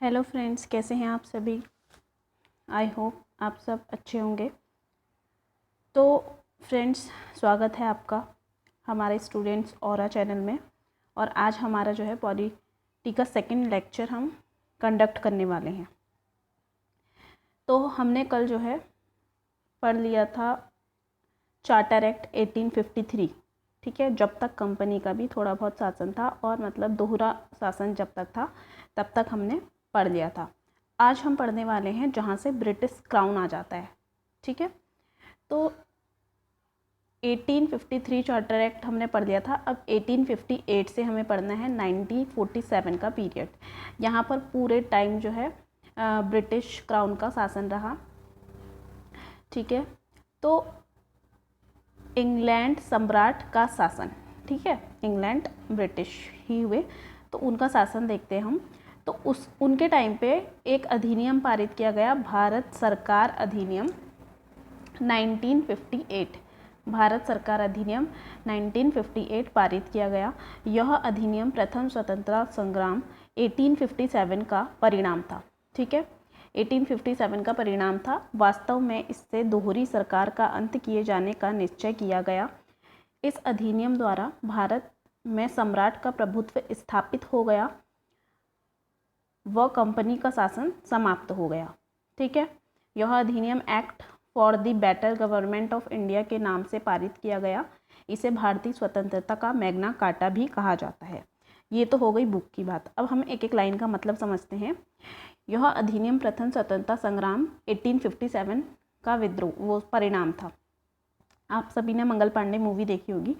Hello friends, कैसे हैं आप सभी। आई होप आप सब अच्छे होंगे। तो फ्रेंड्स, स्वागत है आपका हमारे स्टूडेंट्स ऑरा चैनल में। और आज हमारा जो है पॉलिटी का सेकंड लेक्चर हम कंडक्ट करने वाले हैं। तो हमने कल जो है पढ़ लिया था चार्टर एक्ट 1853, ठीक है। जब तक कंपनी का भी थोड़ा बहुत शासन था और मतलब दोहरा शासन जब तक था तब तक हमने पढ़ लिया था। आज हम पढ़ने वाले हैं जहाँ से ब्रिटिश क्राउन आ जाता है, ठीक है। तो 1853 चार्टर एक्ट हमने पढ़ लिया था। अब 1858 से हमें पढ़ना है 1947 का पीरियड। यहाँ पर पूरे टाइम जो है ब्रिटिश क्राउन का शासन रहा, ठीक है। तो इंग्लैंड सम्राट का शासन, ठीक है। इंग्लैंड ब्रिटिश ही हुए, तो उनका शासन देखते हैं हम। तो उनके टाइम पे एक अधिनियम पारित किया गया, भारत सरकार अधिनियम 1958। भारत सरकार अधिनियम 1958 पारित किया गया। यह अधिनियम प्रथम स्वतंत्रता संग्राम 1857 का परिणाम था, ठीक है। 1857 का परिणाम था। वास्तव में इससे दोहरी सरकार का अंत किए जाने का निश्चय किया गया। इस अधिनियम द्वारा भारत में सम्राट का प्रभुत्व स्थापित हो गया व कंपनी का शासन समाप्त हो गया, ठीक है। यह अधिनियम act for the better government of India के नाम से पारित किया गया। इसे भारतीय स्वतंत्रता का मैग्ना कार्टा भी कहा जाता है। ये तो हो गई बुक की बात। अब हम एक एक लाइन का मतलब समझते हैं। यह अधिनियम प्रथम स्वतंत्रता संग्राम 1857 का विद्रोह वो परिणाम था। आप सभी ने मंगल पांडे मूवी देखी होगी।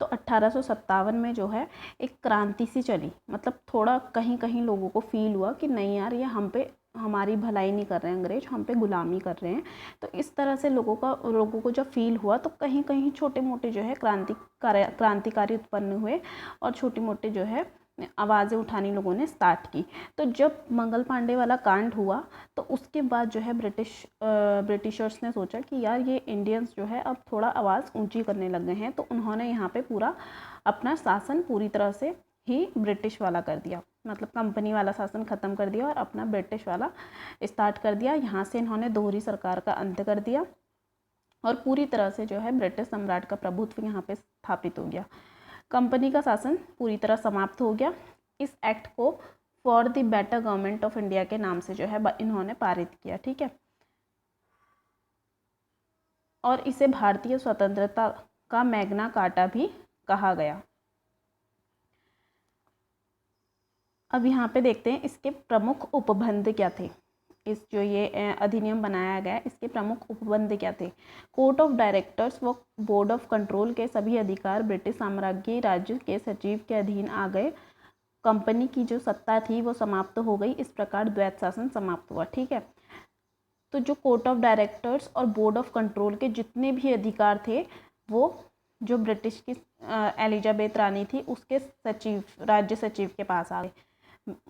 तो 1857 में जो है एक क्रांति सी चली, मतलब थोड़ा कहीं कहीं लोगों को फील हुआ कि नहीं यार, ये हम पे हमारी भलाई नहीं कर रहे हैं, अंग्रेज हम पे गुलामी कर रहे हैं। तो इस तरह से लोगों को जब फील हुआ तो कहीं कहीं छोटे मोटे जो है क्रांतिकारी उत्पन्न हुए और छोटे मोटे जो है आवाज़ें उठानी लोगों ने स्टार्ट की। तो जब मंगल पांडे वाला कांड हुआ तो उसके बाद जो है ब्रिटिशर्स ने सोचा कि यार ये इंडियंस जो है अब थोड़ा आवाज़ ऊंची करने लग गए हैं। तो उन्होंने यहाँ पे पूरा अपना शासन पूरी तरह से ही ब्रिटिश वाला कर दिया, मतलब कंपनी वाला शासन ख़त्म कर दिया और अपना ब्रिटिश वाला स्टार्ट कर दिया। यहाँ से इन्होंने दोहरी सरकार का अंत कर दिया और पूरी तरह से जो है ब्रिटिश सम्राट का प्रभुत्व यहाँ पे स्थापित हो गया। कंपनी का शासन पूरी तरह समाप्त हो गया। इस एक्ट को for the better government of India के नाम से जो है इन्होंने पारित किया, ठीक है। और इसे भारतीय स्वतंत्रता का मैग्ना कार्टा भी कहा गया। अब यहाँ पे देखते हैं इसके प्रमुख उपबंध क्या थे। इस जो ये अधिनियम बनाया गया इसके प्रमुख उपबंध क्या थे। कोर्ट ऑफ डायरेक्टर्स व बोर्ड ऑफ कंट्रोल के सभी अधिकार ब्रिटिश साम्राज्य राज्य के सचिव के अधीन आ गए। कंपनी की जो सत्ता थी वो समाप्त हो गई। इस प्रकार द्वैत शासन समाप्त हुआ, ठीक है। तो जो कोर्ट ऑफ डायरेक्टर्स और बोर्ड ऑफ कंट्रोल के जितने भी अधिकार थे वो जो ब्रिटिश की एलिजाबेथ रानी थी उसके सचिव, राज्य सचिव के पास आ गए।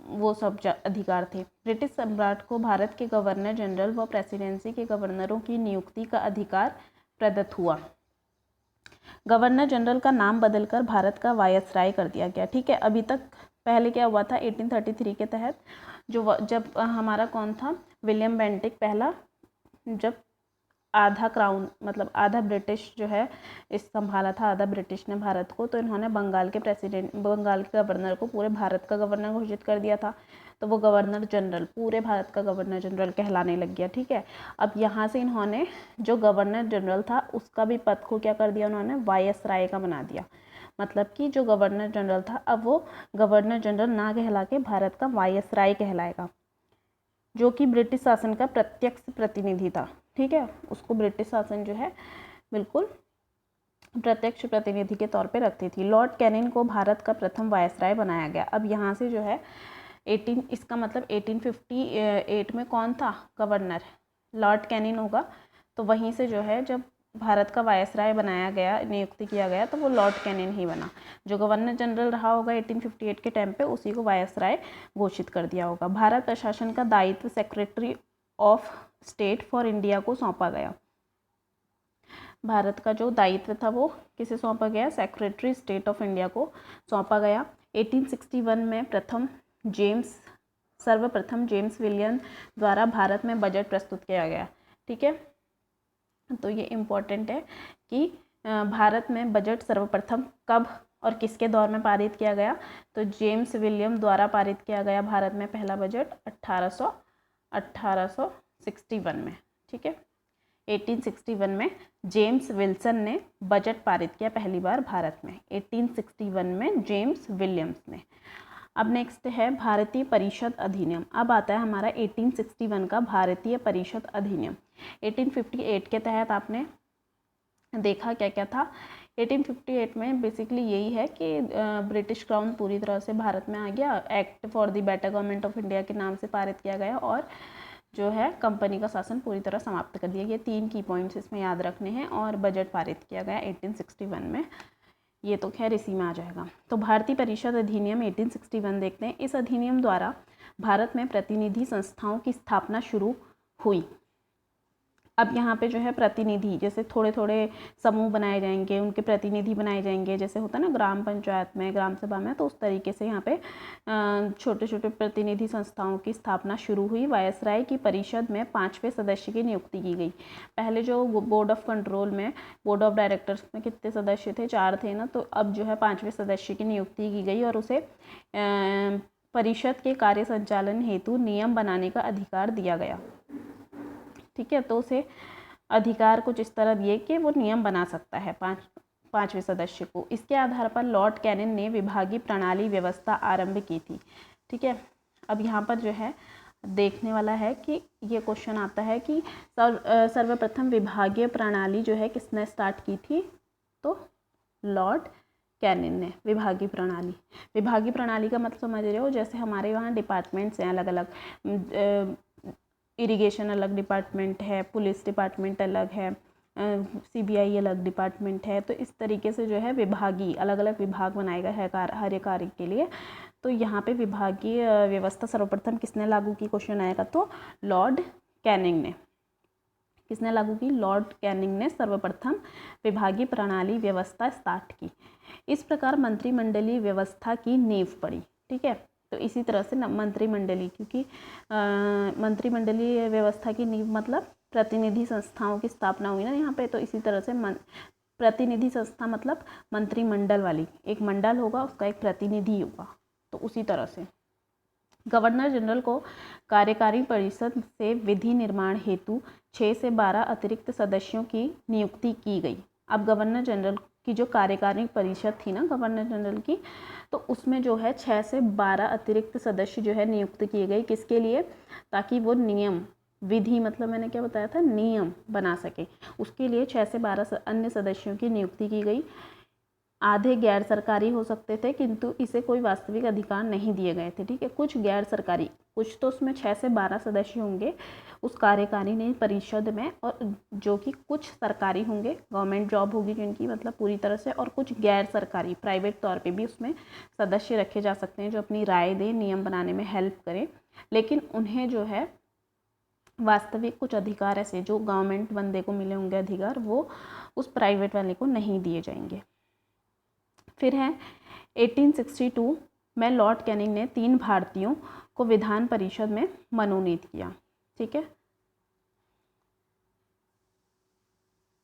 वो सब अधिकार थे। ब्रिटिश सम्राट को भारत के गवर्नर जनरल व प्रेसिडेंसी के गवर्नरों की नियुक्ति का अधिकार प्रदत्त हुआ। गवर्नर जनरल का नाम बदलकर भारत का वायसराय कर दिया गया, ठीक है। अभी तक पहले क्या हुआ था 1833 के तहत जब हमारा कौन था, विलियम बेंटिक पहला, जब आधा क्राउन मतलब आधा ब्रिटिश जो है इस संभाला था, आधा ब्रिटिश ने भारत को, तो इन्होंने बंगाल के गवर्नर को पूरे भारत का गवर्नर घोषित कर दिया था। तो वो गवर्नर जनरल पूरे भारत का गवर्नर जनरल कहलाने लग गया, ठीक है। अब यहाँ से इन्होंने जो गवर्नर जनरल था उसका भी पद को क्या कर दिया, उन्होंने वायसराय का बना दिया। मतलब कि जो गवर्नर जनरल था अब वो गवर्नर जनरल ना कहला के भारत का वायसराय कहलाएगा, जो कि ब्रिटिश शासन का प्रत्यक्ष प्रतिनिधि था, ठीक है। उसको ब्रिटिश शासन जो है बिल्कुल प्रत्यक्ष प्रतिनिधि के तौर पे रखती थी। लॉर्ड कैनिंग को भारत का प्रथम वायसराय बनाया गया। अब यहाँ से जो है इसका मतलब 1858 में कौन था गवर्नर, लॉर्ड कैनिंग होगा। तो वहीं से जो है जब भारत का वायसराय बनाया गया, नियुक्ति किया गया, तो वो लॉर्ड कैनिंग ही बना। जो गवर्नर जनरल रहा होगा 1858 के टाइम पे उसी को वायसराय घोषित कर दिया होगा। भारत प्रशासन का दायित्व secretary of state for India को सौंपा गया। भारत का जो दायित्व था वो किसे सौंपा गया, सेक्रेटरी स्टेट ऑफ इंडिया को सौंपा गया। 1861 में प्रथम जेम्स सर्वप्रथम जेम्स विलियम द्वारा भारत में बजट प्रस्तुत किया गया। ठीक है, तो ये इम्पोर्टेंट है कि भारत में बजट सर्वप्रथम कब और किसके दौर में पारित किया गया, तो जेम्स विलियम द्वारा पारित किया गया भारत में पहला बजट 1861 में। ठीक है, 1861 में जेम्स विल्सन ने बजट पारित किया पहली बार भारत में, 1861 में जेम्स विलियम्स ने। अब नेक्स्ट है भारतीय परिषद अधिनियम। अब आता है हमारा 1861 का भारतीय परिषद अधिनियम। 1858 के तहत आपने देखा क्या क्या था। 1858 में बेसिकली यही है कि ब्रिटिश क्राउन पूरी तरह से भारत में आ गया, act for the better government of India के नाम से पारित किया गया और जो है कंपनी का शासन पूरी तरह समाप्त कर दिया। ये 3 की पॉइंट्स इसमें याद रखने हैं और बजट पारित किया गया 1861 में। ये तो खैर इसी में आ जाएगा। तो भारतीय परिषद अधिनियम 1861 देखते हैं। इस अधिनियम द्वारा भारत में प्रतिनिधि संस्थाओं की स्थापना शुरू हुई। अब यहाँ पे जो है प्रतिनिधि, जैसे थोड़े थोड़े समूह बनाए जाएंगे, उनके प्रतिनिधि बनाए जाएंगे, जैसे होता है ना ग्राम पंचायत में, ग्राम सभा में, तो उस तरीके से यहाँ पे छोटे छोटे प्रतिनिधि संस्थाओं की स्थापना शुरू हुई। वायसराय की परिषद में 5वें सदस्य की नियुक्ति की गई। पहले जो बोर्ड ऑफ कंट्रोल में, बोर्ड ऑफ डायरेक्टर्स में कितने सदस्य थे, 4 थे ना, तो अब जो है 5वें सदस्य की नियुक्ति की गई और उसे परिषद के कार्य संचालन हेतु नियम बनाने का अधिकार दिया गया। ठीक है, तो उसे अधिकार कुछ इस तरह दिए कि वो नियम बना सकता है 5वें सदस्य को। इसके आधार पर लॉर्ड कैनिंग ने विभागीय प्रणाली व्यवस्था आरंभ की थी। ठीक है, अब यहाँ पर जो है देखने वाला है कि ये क्वेश्चन आता है कि सर्वप्रथम विभागीय प्रणाली जो है किसने स्टार्ट की थी, तो लॉर्ड कैनिंग ने। विभागीय प्रणाली, विभागीय प्रणाली का मतलब समझ रहे हो, जैसे हमारे वहाँ डिपार्टमेंट्स हैं अलग अलग, इरिगेशन अलग डिपार्टमेंट है, पुलिस डिपार्टमेंट अलग है, CBI अलग डिपार्टमेंट है, तो इस तरीके से जो है विभागीय अलग अलग विभाग बनाए गए हैं हर एक कार्य के लिए। तो यहाँ पे विभागीय व्यवस्था सर्वप्रथम किसने लागू की, क्वेश्चन आएगा तो लॉर्ड कैनिंग ने। किसने लागू की, लॉर्ड कैनिंग ने सर्वप्रथम विभागीय प्रणाली व्यवस्था स्टार्ट की। इस प्रकार मंत्रिमंडलीय व्यवस्था की नींव पड़ी। ठीक है, तो इसी तरह से मंत्रिमंडलीय, क्योंकि मंत्रिमंडलीय व्यवस्था की नींव मतलब प्रतिनिधि संस्थाओं की स्थापना हुई ना यहाँ पे, तो इसी तरह से प्रतिनिधि संस्था मतलब मंत्रिमंडल वाली, एक मंडल होगा उसका एक प्रतिनिधि होगा, तो उसी तरह से। गवर्नर जनरल को कार्यकारी परिषद से विधि निर्माण हेतु 6 से 12 अतिरिक्त सदस्यों की नियुक्ति की गई। अब गवर्नर जनरल की जो कार्यकारी परिषद थी ना गवर्नर जनरल की, तो उसमें जो है 6 से 12 अतिरिक्त सदस्य जो है नियुक्त किए गए। किसके लिए, ताकि वो नियम, विधि मतलब मैंने क्या बताया था, नियम बना सके, उसके लिए 6 से 12 अन्य सदस्यों की नियुक्ति की गई। आधे गैर सरकारी हो सकते थे, किंतु इसे कोई वास्तविक अधिकार नहीं दिए गए थे। ठीक है, कुछ गैर सरकारी, कुछ तो उसमें 6 से 12 सदस्य होंगे उस कार्यकारिणी परिषद में, और जो कि कुछ सरकारी होंगे, गवर्नमेंट जॉब होगी जिनकी मतलब पूरी तरह से, और कुछ गैर सरकारी प्राइवेट तौर पे भी उसमें सदस्य रखे जा सकते हैं जो अपनी राय दें, नियम बनाने में हेल्प करें, लेकिन उन्हें जो है वास्तविक कुछ अधिकार ऐसे जो गवर्नमेंट बंदे को मिले होंगे अधिकार, वो उस प्राइवेट वाले को नहीं दिए जाएंगे। फिर है 1862 में लॉर्ड कैनिंग ने 3 भारतीयों को विधान परिषद में मनोनीत किया। ठीक है,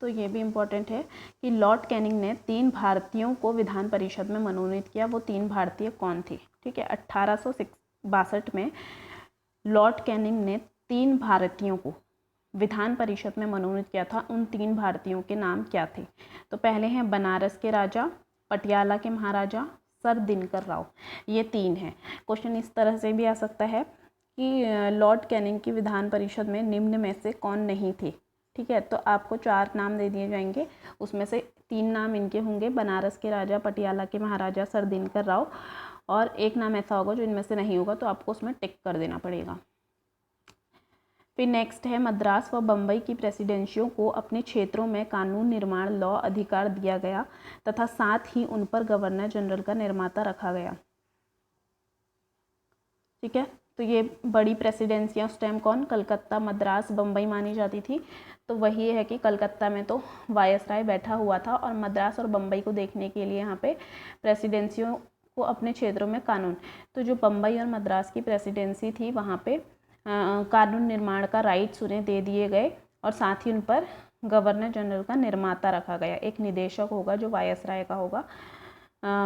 तो ये भी इम्पोर्टेंट है कि लॉर्ड कैनिंग ने 3 भारतीयों को विधान परिषद में मनोनीत किया। वो 3 भारतीय कौन थे? ठीक है, 1862 में लॉर्ड कैनिंग ने 3 भारतीयों को विधान परिषद में मनोनीत किया था। उन 3 भारतीयों के नाम क्या थे? तो पहले हैं बनारस के राजा, पटियाला के महाराजा, सर दिनकर राव। ये 3 हैं। क्वेश्चन इस तरह से भी आ सकता है कि लॉर्ड कैनिंग की विधान परिषद में निम्न में से कौन नहीं थे। ठीक है, तो आपको 4 नाम दे दिए जाएंगे, उसमें से 3 नाम इनके होंगे, बनारस के राजा, पटियाला के महाराजा, सर दिनकर राव, और एक नाम ऐसा होगा जो इनमें से नहीं होगा, तो आपको उसमें टिक कर देना पड़ेगा। फिर नेक्स्ट है मद्रास व बम्बई की प्रेसिडेंसियों को अपने क्षेत्रों में कानून निर्माण लॉ अधिकार दिया गया तथा साथ ही उन पर गवर्नर जनरल का निर्माता रखा गया। ठीक है, तो ये बड़ी प्रेसिडेंसियाँ उस टाइम कौन, कलकत्ता, मद्रास, बम्बई मानी जाती थी। तो वही है कि कलकत्ता में तो वायसराय बैठा हुआ था और मद्रास और बम्बई को देखने के लिए यहाँ पे प्रेसिडेंसियों को अपने क्षेत्रों में कानून, तो जो बम्बई और मद्रास की प्रेसिडेंसी थी वहाँ पे कानून निर्माण का राइट्स उन्हें दे दिए गए और साथ ही उन पर गवर्नर जनरल का निर्माता रखा गया। एक निदेशक होगा जो वायसराय का होगा,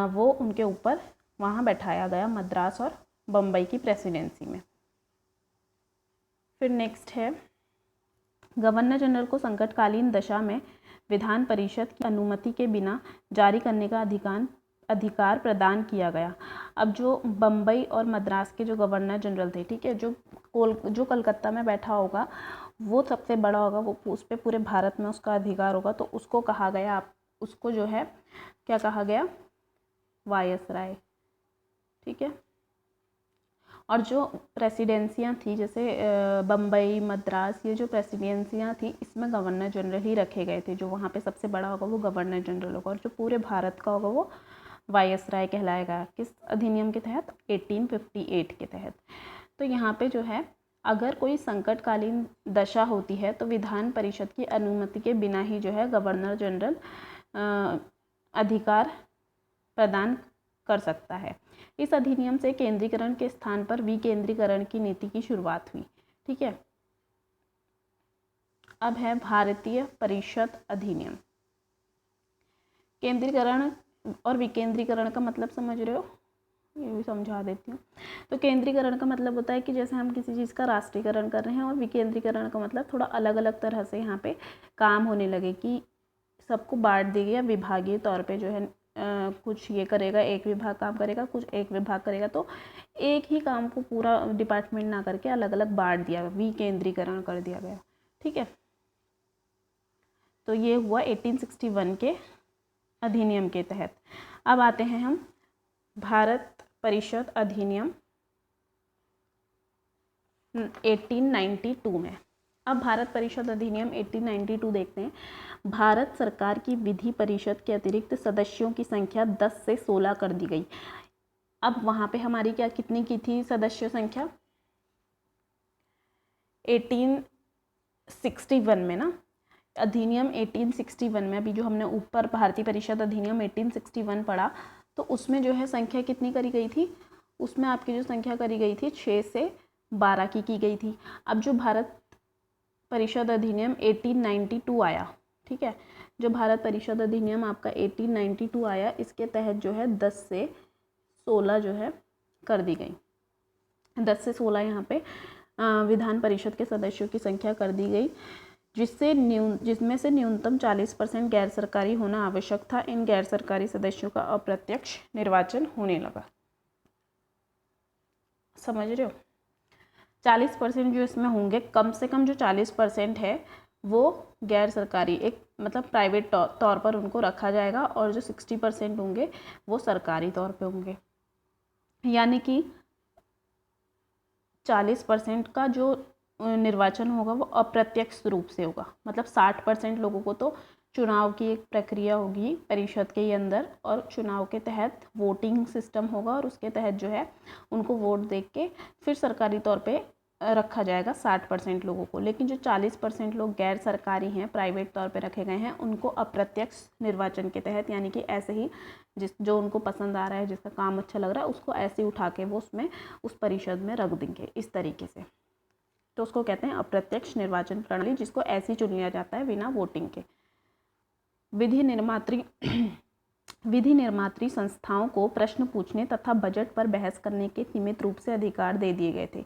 वो उनके ऊपर वहाँ बैठाया गया मद्रास और बम्बई की प्रेसिडेंसी में। फिर नेक्स्ट है, गवर्नर जनरल को संकटकालीन दशा में विधान परिषद की अनुमति के बिना जारी करने का अधिकार प्रदान किया गया। अब जो बम्बई और मद्रास के जो गवर्नर जनरल थे, ठीक है, जो कलकत्ता में बैठा होगा वो सबसे बड़ा होगा, वो उस पर पूरे भारत में उसका अधिकार होगा, तो उसको कहा गया, उसको जो है क्या कहा गया, वायसराय। ठीक है। और जो प्रेसिडेंसियाँ थी जैसे बम्बई, मद्रास, ये जो प्रेसिडेंसियाँ थी इसमें गवर्नर जनरल ही रखे गए थे। जो वहाँ पे सबसे बड़ा होगा वो गवर्नर जनरल होगा और जो पूरे भारत का होगा वो वायसराय कहलाएगा। किस अधिनियम के तहत? 1858 के तहत। तो यहाँ पे जो है अगर कोई संकटकालीन दशा होती है तो विधान परिषद की अनुमति के बिना ही जो है गवर्नर जनरल अधिकार प्रदान कर सकता है। इस अधिनियम से केंद्रीकरण के स्थान पर विकेंद्रीकरण की नीति की शुरुआत हुई। ठीक है। अब है भारतीय परिषद अधिनियम। केंद्रीकरण और विकेंद्रीकरण का मतलब समझ रहे हो? ये भी समझा देती हूँ। तो केंद्रीकरण का मतलब होता है कि जैसे हम किसी चीज़ का राष्ट्रीयकरण कर रहे हैं, और विकेंद्रीकरण का मतलब थोड़ा अलग अलग तरह से यहाँ पे काम होने लगे कि सबको बांट दी गई, विभागीय तौर पे जो है कुछ ये करेगा, एक विभाग काम करेगा, कुछ एक विभाग करेगा, तो एक ही काम को पूरा डिपार्टमेंट ना करके अलग अलग बांट दिया, विकेंद्रीकरण कर दिया गया। ठीक है। तो ये हुआ 1861 के अधिनियम के तहत। अब आते हैं हम भारत परिषद अधिनियम 1892 में। अब भारत परिषद अधिनियम 1892 देखते हैं। भारत सरकार की विधि परिषद के अतिरिक्त सदस्यों की संख्या 10 से 16 कर दी गई। अब वहाँ पे हमारी क्या कितनी की थी सदस्य संख्या? 1861 में ना, अधिनियम 1861 में, अभी जो हमने ऊपर भारतीय परिषद अधिनियम 1861 पढ़ा, तो उसमें जो है संख्या कितनी करी गई थी? उसमें आपकी जो संख्या करी गई थी 6 से 12 की गई थी। अब जो भारत परिषद अधिनियम 1892 आया, ठीक है, जो भारत परिषद अधिनियम आपका 1892 आया, इसके तहत जो है 10 से 16 जो है कर दी गई। 10 से 16 यहाँ पे विधान परिषद के सदस्यों की संख्या कर दी गई, जिसमें से न्यूनतम 40% गैर सरकारी होना आवश्यक था। इन गैर सरकारी सदस्यों का अप्रत्यक्ष निर्वाचन होने लगा। समझ रहे हो? 40% जो इसमें होंगे, कम से कम जो 40% है वो गैर सरकारी, एक मतलब प्राइवेट तौर पर उनको रखा जाएगा, और जो 60% होंगे वो सरकारी तौर पे होंगे। यानी कि 40% का जो निर्वाचन होगा वो अप्रत्यक्ष रूप से होगा। मतलब 60% लोगों को तो चुनाव की एक प्रक्रिया होगी परिषद के ही अंदर, और चुनाव के तहत वोटिंग सिस्टम होगा, और उसके तहत जो है उनको वोट दे के फिर सरकारी तौर पे रखा जाएगा 60% लोगों को। लेकिन जो 40% लोग गैर सरकारी हैं, प्राइवेट तौर पे रखे गए हैं, उनको अप्रत्यक्ष निर्वाचन के तहत, यानी कि ऐसे ही जो उनको पसंद आ रहा है, जिसका काम अच्छा लग रहा है, उसको ऐसे ही उठा के वो उसमें उस परिषद में रख देंगे इस तरीके से। तो उसको कहते हैं अप्रत्यक्ष निर्वाचन प्रणाली, जिसको ऐसे ही चुन लिया जाता है बिना वोटिंग के। विधि निर्मात्री संस्थाओं को प्रश्न पूछने तथा बजट पर बहस करने के सीमित रूप से अधिकार दे दिए गए थे।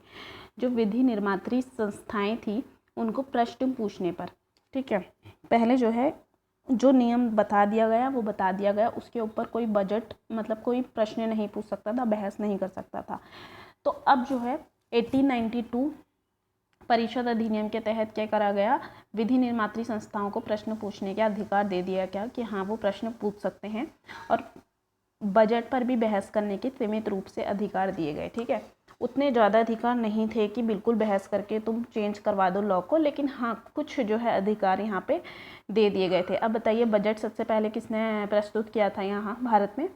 जो विधि निर्मात्री संस्थाएं थी उनको प्रश्न पूछने पर, ठीक है, पहले जो है जो नियम बता दिया गया वो बता दिया गया, उसके ऊपर कोई बजट मतलब कोई प्रश्न नहीं पूछ सकता था, बहस नहीं कर सकता था। तो अब जो है 1892 परिषद अधिनियम के तहत क्या करा गया? विधि निर्मात्री संस्थाओं को प्रश्न पूछने के अधिकार दे दिया गया कि हाँ वो प्रश्न पूछ सकते हैं, और बजट पर भी बहस करने के सीमित रूप से अधिकार दिए गए। ठीक है, उतने ज़्यादा अधिकार नहीं थे कि बिल्कुल बहस करके तुम चेंज करवा दो लॉ को, लेकिन हाँ कुछ जो है अधिकार यहाँ पे दे दिए गए थे। अब बताइए बजट सबसे पहले किसने प्रस्तुत किया था यहाँ भारत में?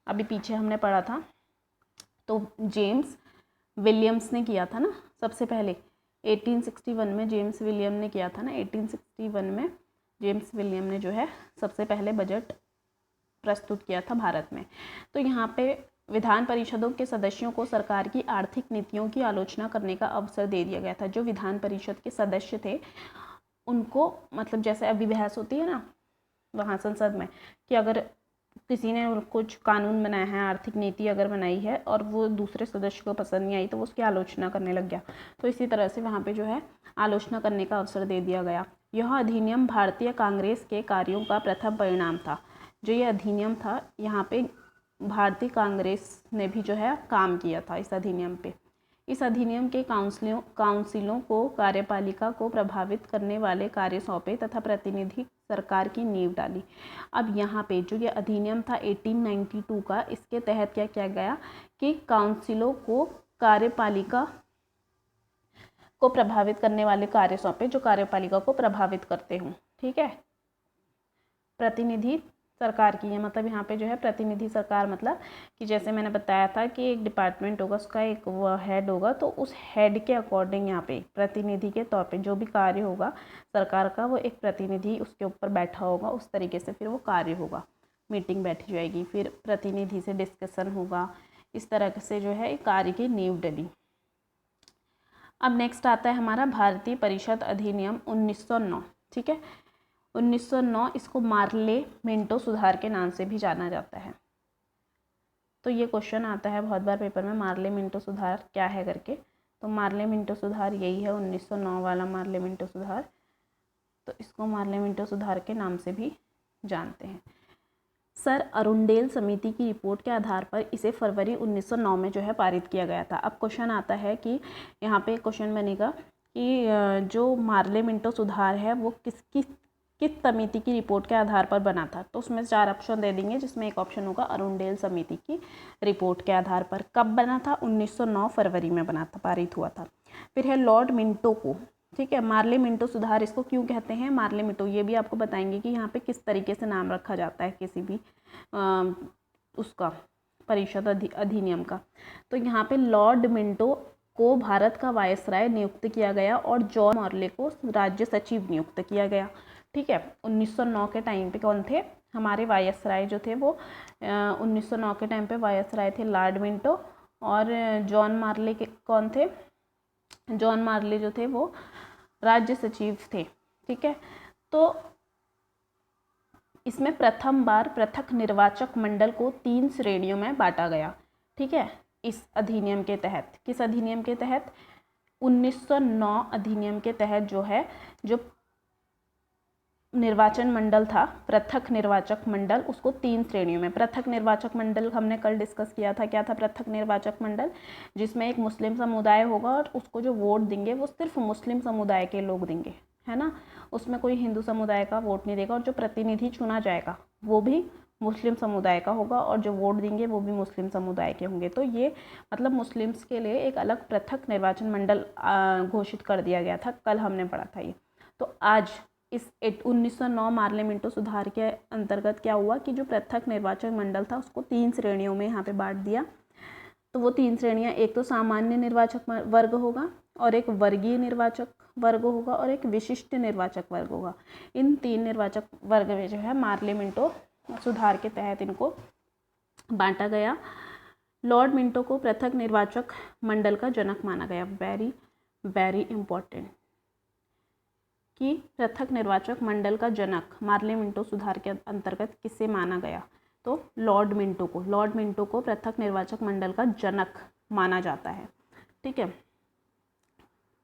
अभी पीछे हमने पढ़ा था, तो जेम्स विलियम्स ने किया था ना सबसे पहले। 1861 में जेम्स विलियम ने किया था ना, 1861 में जेम्स विलियम ने जो है सबसे पहले बजट प्रस्तुत किया था भारत में। तो यहाँ पे विधान परिषदों के सदस्यों को सरकार की आर्थिक नीतियों की आलोचना करने का अवसर दे दिया गया था। जो विधान परिषद के सदस्य थे उनको, मतलब जैसे अभी बहस होती है ना वहाँ संसद में कि अगर किसी ने कुछ कानून बनाया है, आर्थिक नीति अगर बनाई है और वो दूसरे सदस्य को पसंद नहीं आई तो वो उसकी आलोचना करने लग गया, तो इसी तरह से वहाँ पे जो है आलोचना करने का अवसर दे दिया गया। यह अधिनियम भारतीय कांग्रेस के कार्यों का प्रथम परिणाम था। जो ये अधिनियम था, यहाँ पे भारतीय कांग्रेस ने भी जो है काम किया था इस अधिनियम पे। इस अधिनियम के काउंसिलों को कार्यपालिका को प्रभावित करने वाले कार्य सौंपे तथा प्रतिनिधि सरकार की नींव डाली। अब यहाँ पे जो ये अधिनियम था 1892 का, इसके तहत क्या किया गया कि काउंसिलों को कार्यपालिका को प्रभावित करने वाले कार्य सौंपे जो कार्यपालिका को प्रभावित करते हों। ठीक है, प्रतिनिधि सरकार की है, मतलब यहाँ पे जो है प्रतिनिधि सरकार, मतलब कि जैसे मैंने बताया था कि एक डिपार्टमेंट होगा, उसका एक वो हेड होगा, तो उस हेड के अकॉर्डिंग यहाँ पे प्रतिनिधि के तौर पे जो भी कार्य होगा सरकार का, वो एक प्रतिनिधि उसके ऊपर बैठा होगा, उस तरीके से फिर वो कार्य होगा। मीटिंग बैठी जाएगी, फिर प्रतिनिधि से डिस्कशन होगा, इस तरह से जो है कार्य की नींव डली। अब नेक्स्ट आता है हमारा भारतीय परिषद अधिनियम 1909। ठीक है, 1909, इसको मार्ले मिंटो सुधार के नाम से भी जाना जाता है। तो ये क्वेश्चन आता है बहुत बार पेपर में, मार्ले मिंटो सुधार क्या है करके। तो मार्ले मिंटो सुधार यही है 1909 वाला मार्ले मिंटो सुधार, तो इसको मार्ले मिंटो सुधार के नाम से भी जानते हैं। सर अरुंडेल समिति की रिपोर्ट के आधार पर इसे फरवरी 1909 में जो है पारित किया गया था। अब क्वेश्चन आता है कि यहाँ पे क्वेश्चन बनेगा कि जो मार्ले मिंटो सुधार है वो किस समिति की रिपोर्ट के आधार पर बना था। तो उसमें 4 ऑप्शन दे देंगे, जिसमें एक ऑप्शन होगा अरुंडेल समिति की रिपोर्ट के आधार पर। कब बना था? 1909 फरवरी में बना था, पारित हुआ था। फिर है लॉर्ड मिंटो को। ठीक है, मार्ले मिंटो सुधार इसको क्यों कहते हैं मार्ले मिंटो, ये भी आपको बताएंगे कि यहाँ पे किस तरीके से नाम रखा जाता है किसी भी उसका परिषद अधिनियम का। तो यहाँ पे लॉर्ड मिंटो को भारत का वायसराय नियुक्त किया गया और जॉन मॉर्ले को राज्य सचिव नियुक्त किया गया। ठीक है, 1909 के टाइम पे कौन थे हमारे वायसराय जो थे वो 1909 के टाइम पे वायसराय थे लॉर्ड मिंटो, और जॉन मार्ले के कौन थे? जॉन मार्ले जो थे वो राज्य सचिव थे। ठीक है, तो इसमें प्रथम बार पृथक निर्वाचक मंडल को 3 श्रेणियों में बांटा गया। ठीक है, इस अधिनियम के तहत, किस अधिनियम के तहत? 1909 अधिनियम के तहत जो है, जो निर्वाचन मंडल था, पृथक निर्वाचक मंडल, उसको 3 श्रेणियों में। पृथक निर्वाचक मंडल हमने कल डिस्कस किया था, क्या था पृथक निर्वाचक मंडल? जिसमें एक मुस्लिम समुदाय होगा और उसको जो वोट देंगे वो सिर्फ मुस्लिम समुदाय के लोग देंगे, है ना, उसमें कोई हिंदू समुदाय का वोट नहीं देगा, और जो प्रतिनिधि चुना जाएगा वो भी मुस्लिम समुदाय का होगा, और जो वोट देंगे वो भी मुस्लिम समुदाय के होंगे। तो ये मतलब मुस्लिम्स के लिए एक अलग पृथक निर्वाचन मंडल घोषित कर दिया गया था, कल हमने पढ़ा था ये। तो आज इस 1909 मार्ले मिंटो सुधार के अंतर्गत क्या हुआ कि जो पृथक निर्वाचक मंडल था उसको 3 श्रेणियों में यहाँ पे बांट दिया। तो वो 3 श्रेणियाँ, एक तो सामान्य निर्वाचक वर्ग होगा, और एक वर्गीय निर्वाचक वर्ग होगा, और एक विशिष्ट निर्वाचक वर्ग होगा। इन 3 निर्वाचक वर्ग में जो है मार्ले मिंटो सुधार के तहत इनको बांटा गया। लॉर्ड मिंटो को पृथक निर्वाचक मंडल का जनक माना गया। वेरी वेरी इम्पोर्टेंट कि पृथक निर्वाचक मंडल का जनक मार्ले मिंटो सुधार के अंतर्गत किसे माना गया? तो लॉर्ड मिंटो को। लॉर्ड मिंटो को पृथक निर्वाचक मंडल का जनक माना जाता है। ठीक है,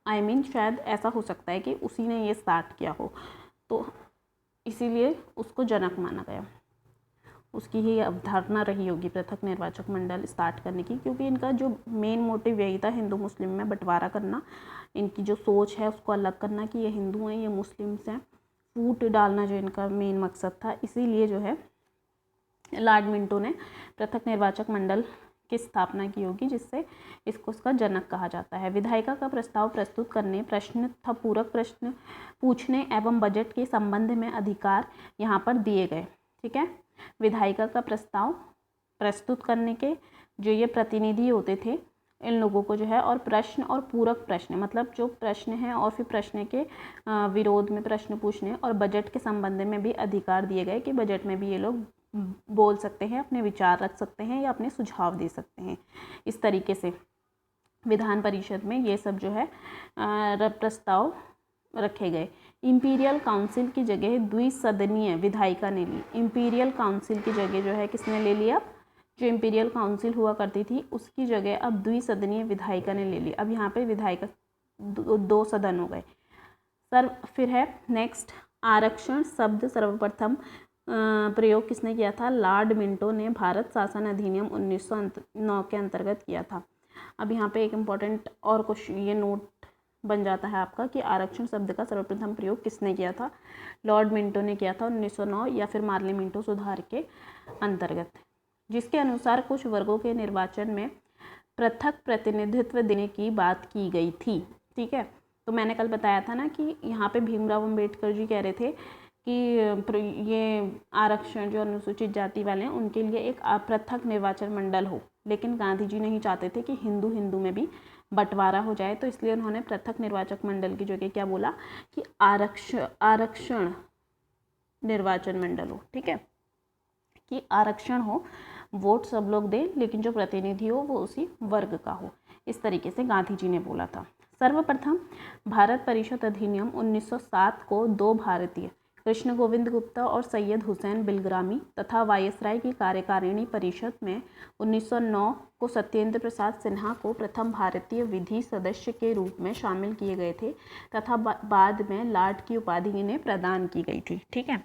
आई मीन शायद ऐसा हो सकता है कि उसी ने ये स्टार्ट किया हो, तो इसीलिए उसको जनक माना गया। उसकी ही अवधारणा रही होगी पृथक निर्वाचक मंडल स्टार्ट करने की, क्योंकि इनका जो मेन मोटिव यही था हिंदू मुस्लिम में बंटवारा करना, इनकी जो सोच है उसको अलग करना कि ये हिंदू हैं ये मुस्लिम्स हैं, फूट डालना जो इनका मेन मकसद था। इसीलिए जो है लॉर्ड मिंटो ने पृथक निर्वाचक मंडल की स्थापना की होगी, जिससे इसको उसका जनक कहा जाता है। विधायिका का प्रस्ताव प्रस्तुत करने, प्रश्न तथा पूरक प्रश्न पूछने एवं बजट के संबंध में अधिकार यहाँ पर दिए गए। ठीक है, विधायिका का प्रस्ताव प्रस्तुत करने के जो ये प्रतिनिधि होते थे इन लोगों को जो है, और प्रश्न और पूरक प्रश्न, मतलब जो प्रश्न हैं और फिर प्रश्न के विरोध में प्रश्न पूछने, और बजट के संबंध में भी अधिकार दिए गए कि बजट में भी ये लोग बोल सकते हैं, अपने विचार रख सकते हैं या अपने सुझाव दे सकते हैं। इस तरीके से विधान परिषद में ये सब जो है प्रस्ताव रखे गए। इंपीरियल काउंसिल की जगह द्विसदनीय विधायिका ने ली। इंपीरियल काउंसिल की जगह जो है किसने ले लिया? जो इंपीरियल काउंसिल हुआ करती थी उसकी जगह अब द्विसदनीय विधायिका ने ले ली। अब यहाँ पे विधायिका दो सदन हो गए। फिर है नेक्स्ट, आरक्षण शब्द सर्वप्रथम प्रयोग किसने किया था? लॉर्ड मिंटो ने भारत शासन अधिनियम 1909 के अंतर्गत किया था। अब यहाँ पे एक इम्पॉर्टेंट और क्वेश्चन ये नोट बन जाता है आपका कि आरक्षण शब्द का सर्वप्रथम प्रयोग किसने किया था? लॉर्ड मिंटो ने किया था 1909 या फिर मार्ले मिंटो सुधार के अंतर्गत, जिसके अनुसार कुछ वर्गों के निर्वाचन में पृथक प्रतिनिधित्व देने की बात की गई थी। ठीक है, तो मैंने कल बताया था ना कि यहाँ पे भीमराव अंबेडकर जी कह रहे थे कि ये आरक्षण जो अनुसूचित जाति वाले हैं उनके लिए एक पृथक निर्वाचन मंडल हो, लेकिन गांधी जी नहीं चाहते थे कि हिंदू हिंदू में भी बंटवारा हो जाए, तो इसलिए उन्होंने पृथक निर्वाचक मंडल की जगह क्या बोला कि आरक्षण निर्वाचन मंडल हो। ठीक है, कि आरक्षण हो, वोट सब लोग दें, लेकिन जो प्रतिनिधि हो वो उसी वर्ग का हो। इस तरीके से गांधी जी ने बोला था। सर्वप्रथम भारत परिषद अधिनियम 1907 को दो भारतीय, कृष्ण गोविंद गुप्ता और सैयद हुसैन बिलग्रामी तथा वायसराय की कार्यकारिणी परिषद में 1909 को सत्येंद्र प्रसाद सिन्हा को प्रथम भारतीय विधि सदस्य के रूप में शामिल किए गए थे तथा बाद में लॉर्ड की उपाधि इन्हें प्रदान की गई थी। ठीक है,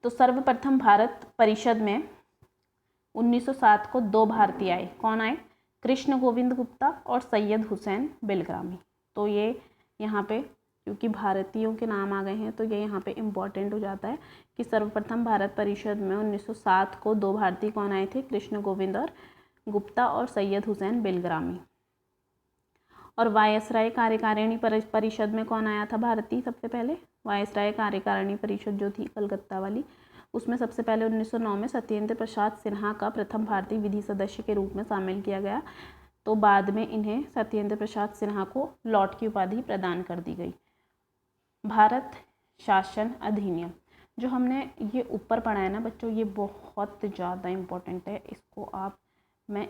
तो सर्वप्रथम भारत परिषद में 1907 को दो भारतीय आए। कौन आए? कृष्ण गोविंद गुप्ता और सैयद हुसैन बिलग्रामी। तो ये यहाँ पे क्योंकि भारतीयों के नाम आ गए हैं तो ये यहाँ पे इम्पॉर्टेंट हो जाता है कि सर्वप्रथम भारत परिषद में 1907 को दो भारतीय कौन आए थे? कृष्ण गोविंद और गुप्ता और सैयद हुसैन बिलग्रामी। और वायसराय कार्यकारिणी परिषद में कौन आया था भारतीय सबसे पहले? वायसराय कार्यकारिणी परिषद जो थी कलकत्ता वाली, उसमें सबसे पहले 1909 में सत्येंद्र प्रसाद सिन्हा का प्रथम भारतीय विधि सदस्य के रूप में शामिल किया गया, तो बाद में इन्हें सत्येंद्र प्रसाद सिन्हा को लॉर्ड की उपाधि प्रदान कर दी गई। भारत शासन अधिनियम जो हमने ये ऊपर पढ़ा है ना बच्चों, ये बहुत ज़्यादा इम्पोर्टेंट है। इसको मैं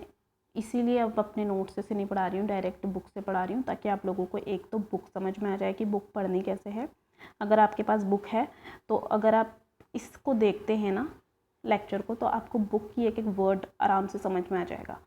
इसीलिए अब अपने नोट्स से नहीं पढ़ा रही हूँ, डायरेक्ट बुक से पढ़ा रही हूँ, ताकि आप लोगों को एक तो बुक समझ में आ जाए कि बुक पढ़नी कैसे है। अगर आपके पास बुक है तो अगर आप इसको देखते हैं ना लेक्चर को, तो आपको बुक की एक एक वर्ड आराम से समझ में आ जाएगा।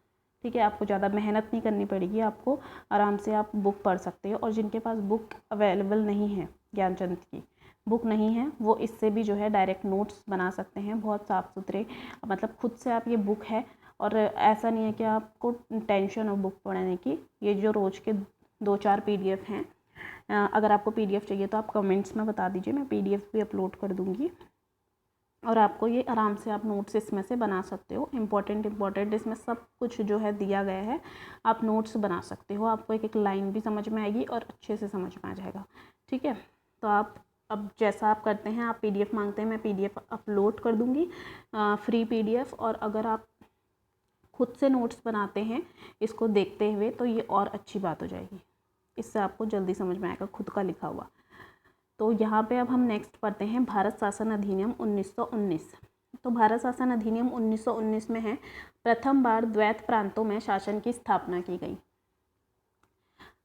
ठीक है, आपको ज़्यादा मेहनत नहीं करनी पड़ेगी, आपको आराम से आप बुक पढ़ सकते हो। और जिनके पास बुक अवेलेबल नहीं है, ज्ञानचंद की बुक नहीं है, वो इससे भी जो है डायरेक्ट नोट्स बना सकते हैं, बहुत साफ़ सुथरे। मतलब खुद से आप ये बुक है, और ऐसा नहीं है कि आपको टेंशन हो बुक पढ़ने की। ये जो रोज़ के 2-4 PDF हैं, अगर आपको PDF चाहिए तो आप कमेंट्स में बता दीजिए, मैं PDF भी अपलोड कर दूँगी, और आपको ये आराम से आप नोट्स इसमें से बना सकते हो। इम्पॉर्टेंट इसमें सब कुछ जो है दिया गया है, आप नोट्स बना सकते हो। आपको एक एक लाइन भी समझ में आएगी और अच्छे से समझ में आ जाएगा। ठीक है, तो आप अब जैसा आप करते हैं, आप PDF मांगते हैं, मैं PDF अपलोड कर दूँगी, फ्री PDF। और अगर आप खुद से नोट्स बनाते हैं इसको देखते हुए, तो ये और अच्छी बात हो जाएगी, इससे आपको जल्दी समझ में आएगा खुद का लिखा हुआ। तो यहाँ पे अब हम नेक्स्ट पढ़ते हैं भारत शासन अधिनियम 1919। तो भारत शासन अधिनियम 1919 में है प्रथम बार द्वैत प्रांतों में शासन की स्थापना की गई।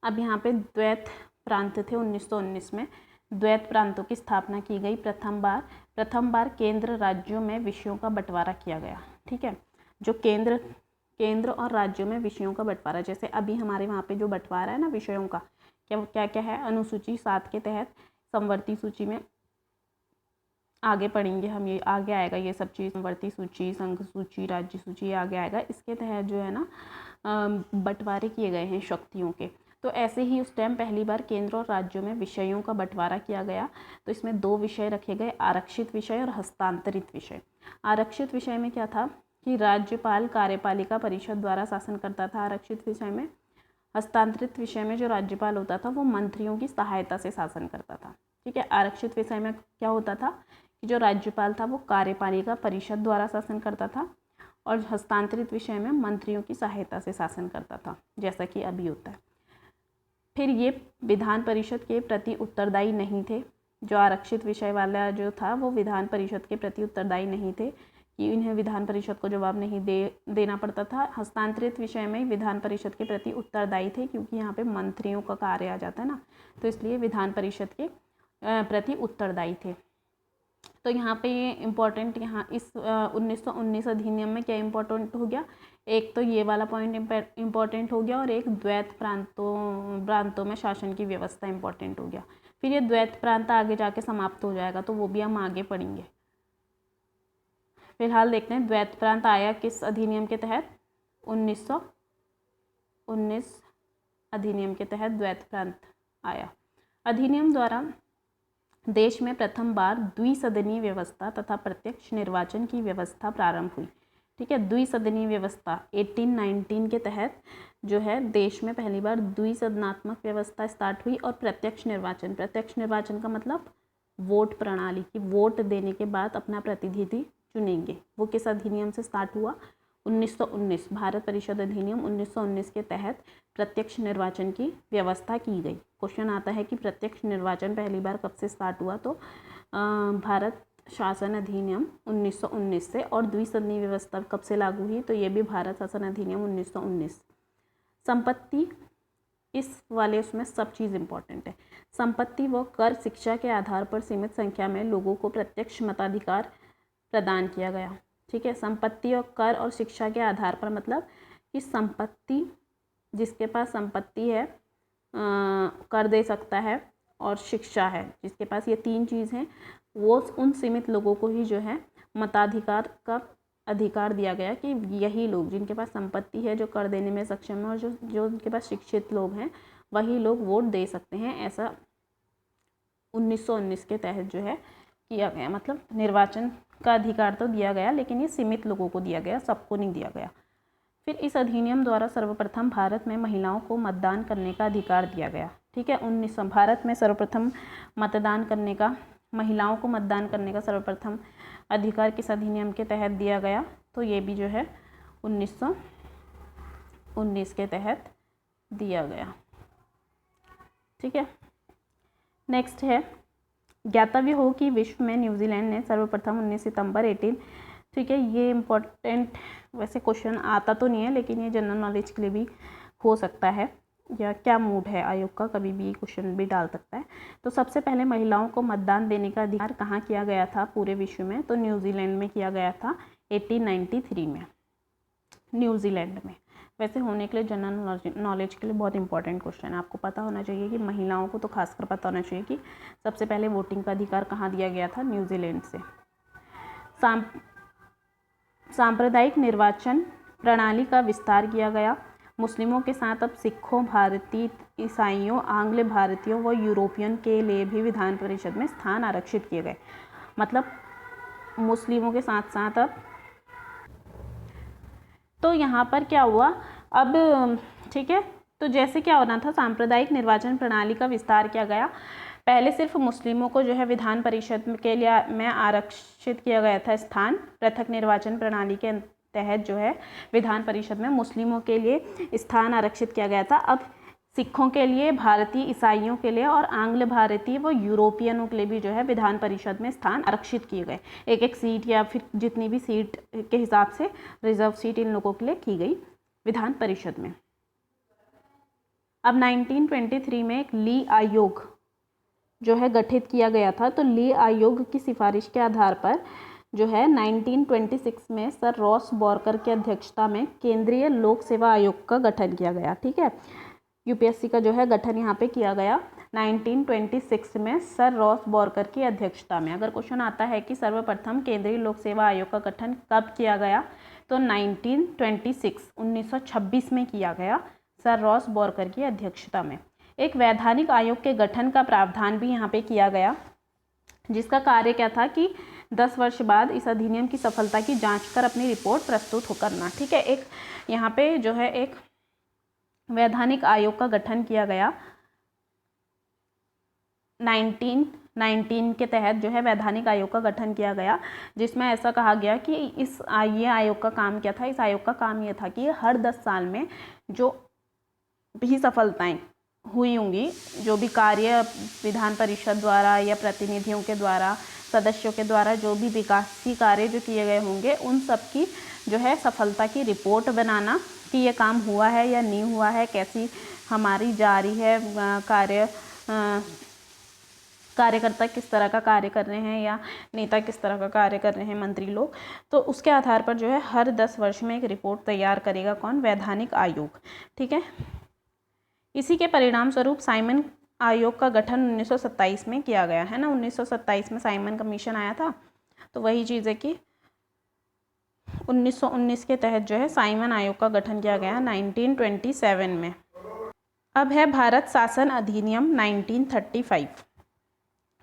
अब यहाँ पे द्वैत प्रांत थे 1919 में, द्वैत प्रांतों की स्थापना की गई प्रथम बार केंद्र राज्यों में विषयों का बंटवारा किया गया। ठीक है, जो केंद्र और राज्यों में विषयों का बंटवारा, जैसे अभी हमारे वहाँ पे जो बंटवारा है ना विषयों का, क्या क्या है? अनुसूची 7 के तहत समवर्ती सूची में आगे पढ़ेंगे हम, ये आगे आएगा ये सब चीज़, समवर्ती सूची, संघ सूची, राज्य सूची, ये आगे आएगा। इसके तहत जो है ना बंटवारे किए गए हैं शक्तियों के। तो ऐसे ही उस टाइम पहली बार केंद्र और राज्यों में विषयों का बंटवारा किया गया। तो इसमें 2 विषय रखे गए, आरक्षित विषय और हस्तांतरित विषय। आरक्षित विषय में क्या था कि राज्यपाल कार्यपालिका परिषद द्वारा शासन करता था आरक्षित विषय में। हस्तांतरित विषय में जो राज्यपाल होता था वो मंत्रियों की सहायता से शासन करता था। ठीक है, आरक्षित विषय में क्या होता था कि जो राज्यपाल था वो कार्यपालिका परिषद द्वारा शासन करता था, और हस्तांतरित विषय में मंत्रियों की सहायता से शासन करता था, जैसा कि अभी होता है। फिर ये विधान परिषद के प्रति उत्तरदायी नहीं थे, जो आरक्षित विषय वाला जो था वो विधान परिषद के प्रति उत्तरदायी नहीं थे, कि इन्हें विधान परिषद को जवाब नहीं देना पड़ता था। हस्तांतरित विषय में विधान परिषद के प्रति उत्तरदायी थे, क्योंकि यहाँ पे मंत्रियों का कार्य आ जाता है ना, तो इसलिए विधान परिषद के प्रति उत्तरदायी थे। तो यहाँ पे ये इम्पोर्टेंट, यहाँ इस 1919 अधिनियम में क्या इम्पोर्टेंट हो गया, एक तो ये वाला पॉइंट इम्पोर्टेंट हो गया, और एक द्वैत प्रांतों में शासन की व्यवस्था इम्पोर्टेंट हो गया। फिर ये द्वैत प्रांत आगे जाके समाप्त हो जाएगा, तो वो भी हम आगे पढ़ेंगे। फिलहाल देखते हैं द्वैत प्रांत आया किस अधिनियम के तहत, 1919 अधिनियम के तहत द्वैत प्रांत आया। अधिनियम द्वारा देश में प्रथम बार द्विसदनीय व्यवस्था तथा प्रत्यक्ष निर्वाचन की व्यवस्था प्रारंभ हुई। ठीक है, द्विसदनीय व्यवस्था 1819 के तहत जो है देश में पहली बार द्विसदनात्मक व्यवस्था स्टार्ट हुई, और प्रत्यक्ष निर्वाचन का मतलब वोट प्रणाली की, वोट देने के बाद अपना प्रतिनिधि चुनेंगे। वो किस अधिनियम से स्टार्ट हुआ, 1919 भारत परिषद अधिनियम 1919 के तहत प्रत्यक्ष निर्वाचन की व्यवस्था की गई। क्वेश्चन आता है कि प्रत्यक्ष निर्वाचन पहली बार कब से स्टार्ट हुआ, तो भारत शासन अधिनियम 1919 से, और द्विसदनीय व्यवस्था कब से लागू हुई, तो ये भी भारत शासन अधिनियम 1919। संपत्ति, इस वाले उसमें सब चीज़ इम्पॉर्टेंट है। संपत्ति व कर शिक्षा के आधार पर सीमित संख्या में लोगों को प्रत्यक्ष मताधिकार प्रदान किया गया। ठीक है, संपत्ति और कर और शिक्षा के आधार पर, मतलब कि संपत्ति, जिसके पास संपत्ति है कर दे सकता है, और शिक्षा है जिसके पास, ये तीन चीज़ हैं, वो उन सीमित लोगों को ही जो है मताधिकार का अधिकार दिया गया, कि यही लोग जिनके पास संपत्ति है, जो कर देने में सक्षम है, और जो उनके पास शिक्षित लोग हैं, वही लोग वोट दे सकते हैं। ऐसा 1919 के तहत जो है किया गया। मतलब निर्वाचन का अधिकार तो दिया गया, लेकिन ये सीमित लोगों को दिया गया, सबको नहीं दिया गया। फिर इस अधिनियम द्वारा सर्वप्रथम भारत में महिलाओं को मतदान करने का अधिकार दिया गया। ठीक है, 1900 भारत में सर्वप्रथम मतदान करने का, महिलाओं को मतदान करने का सर्वप्रथम अधिकार किस अधिनियम के तहत दिया गया, तो ये भी जो है 1919 के तहत दिया गया। ठीक है, नेक्स्ट है, ज्ञातव्य हो कि विश्व में न्यूजीलैंड ने सर्वप्रथम 19 सितंबर 18, ठीक है, ये इम्पोर्टेंट, वैसे क्वेश्चन आता तो नहीं है, लेकिन ये जनरल नॉलेज के लिए भी हो सकता है, या क्या मूड है आयोग का, कभी भी क्वेश्चन भी डाल सकता है। तो सबसे पहले महिलाओं को मतदान देने का अधिकार कहाँ किया गया था पूरे विश्व में, तो न्यूजीलैंड में किया गया था 1893 में, न्यूजीलैंड में। वैसे होने के लिए जनरल नॉलेज के लिए बहुत इंपॉर्टेंट क्वेश्चन है, आपको पता होना चाहिए कि महिलाओं को तो खासकर पता होना चाहिए कि सबसे पहले वोटिंग का अधिकार कहाँ दिया गया था, न्यूजीलैंड से। सांप्रदायिक निर्वाचन प्रणाली का विस्तार किया गया। मुस्लिमों के साथ अब सिखों, भारतीय, ईसाइयों, आंग्ल भारतीयों व यूरोपियन के लिए भी विधान परिषद में स्थान आरक्षित किए गए। मतलब मुस्लिमों के साथ साथ अब, तो यहाँ पर क्या हुआ अब, ठीक है, तो जैसे क्या होना था, सांप्रदायिक निर्वाचन प्रणाली का विस्तार किया गया। पहले सिर्फ मुस्लिमों को जो है विधान परिषद के लिए में आरक्षित किया गया था स्थान। पृथक निर्वाचन प्रणाली के तहत जो है विधान परिषद में मुस्लिमों के लिए स्थान आरक्षित किया गया था। अब सिखों के लिए, भारतीय, ईसाइयों के लिए और आंग्ल भारतीय व यूरोपियनों के लिए भी जो है विधान परिषद में स्थान आरक्षित किए गए। एक एक सीट या फिर जितनी भी सीट के हिसाब से रिजर्व सीट इन लोगों के लिए की गई विधान परिषद में। अब 1923 में एक ली आयोग जो है गठित किया गया था। तो ली आयोग की सिफारिश के आधार पर जो है 1926 में सर रॉस बॉर्कर की अध्यक्षता में केंद्रीय लोक सेवा आयोग का गठन किया गया। ठीक है, यूपीएससी का जो है गठन यहाँ पे किया गया 1926 में सर रॉस बॉर्कर की अध्यक्षता में। अगर क्वेश्चन आता है कि सर्वप्रथम केंद्रीय लोक सेवा आयोग का गठन कब किया गया, तो 1926 में किया गया सर रॉस बॉर्कर की अध्यक्षता में। एक वैधानिक आयोग के गठन का प्रावधान भी यहाँ पे किया गया, जिसका कार्य क्या था कि 10 वर्ष बाद इस अधिनियम की सफलता की जांच कर अपनी रिपोर्ट प्रस्तुत करना। ठीक है, एक यहाँ पे जो है एक वैधानिक आयोग का गठन किया गया 1919 के तहत जो है वैधानिक आयोग का गठन किया गया, जिसमें ऐसा कहा गया कि ये आयोग का काम क्या था। इस आयोग का काम ये था कि हर 10 साल में जो भी सफलताएं हुई होंगी, जो भी कार्य विधान परिषद द्वारा या प्रतिनिधियों के द्वारा, सदस्यों के द्वारा जो भी विकासी कार्य जो किए गए होंगे, उन सब की जो है सफलता की रिपोर्ट बनाना कि ये काम हुआ है या नहीं हुआ है, कैसी हमारी जारी है कार्यकर्ता किस तरह का कार्य कर रहे हैं या नेता किस तरह का कार्य कर रहे हैं, मंत्री लोग। तो उसके आधार पर जो है हर 10 वर्ष में एक रिपोर्ट तैयार करेगा कौन? वैधानिक आयोग। ठीक है। इसी के परिणाम स्वरूप साइमन आयोग का गठन 1927 में किया गया है ना। 1927 में साइमन कमीशन आया था। तो वही चीज़ है कि 1919 के तहत जो है साइमन आयोग का गठन किया गया 1927 में। अब है भारत शासन अधिनियम 1935।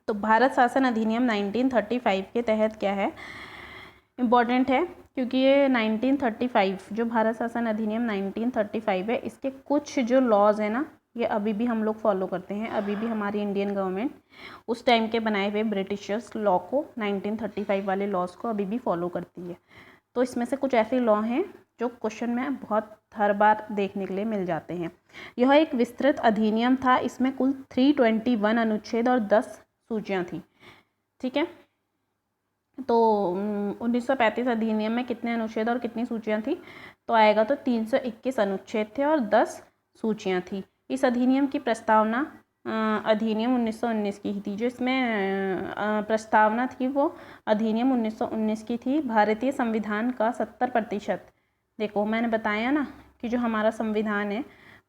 तो भारत शासन अधिनियम 1935 के तहत क्या है, इम्पॉर्टेंट है क्योंकि ये 1935 जो भारत शासन अधिनियम 1935 है, इसके कुछ जो लॉज है ना, ये अभी भी हम लोग फॉलो करते हैं। अभी भी हमारी इंडियन गवर्नमेंट उस टाइम के बनाए हुए ब्रिटिशर्स लॉ को, 1935 वाले लॉज को अभी भी फॉलो करती है। तो इसमें से कुछ ऐसे लॉ हैं जो क्वेश्चन में बहुत हर बार देखने के लिए मिल जाते हैं। यह एक विस्तृत अधिनियम था। इसमें कुल 321 अनुच्छेद और 10 सूचियाँ थी। ठीक है। तो 1935 अधिनियम में कितने अनुच्छेद और कितनी सूचियाँ थी? तो आएगा तो 321 अनुच्छेद थे और 10 सूचियाँ थी। इस अधिनियम की प्रस्तावना अधिनियम 1919 की ही थी। जो इसमें प्रस्तावना थी वो अधिनियम 1919 की थी। भारतीय संविधान का 70%, देखो मैंने बताया ना कि जो हमारा संविधान है,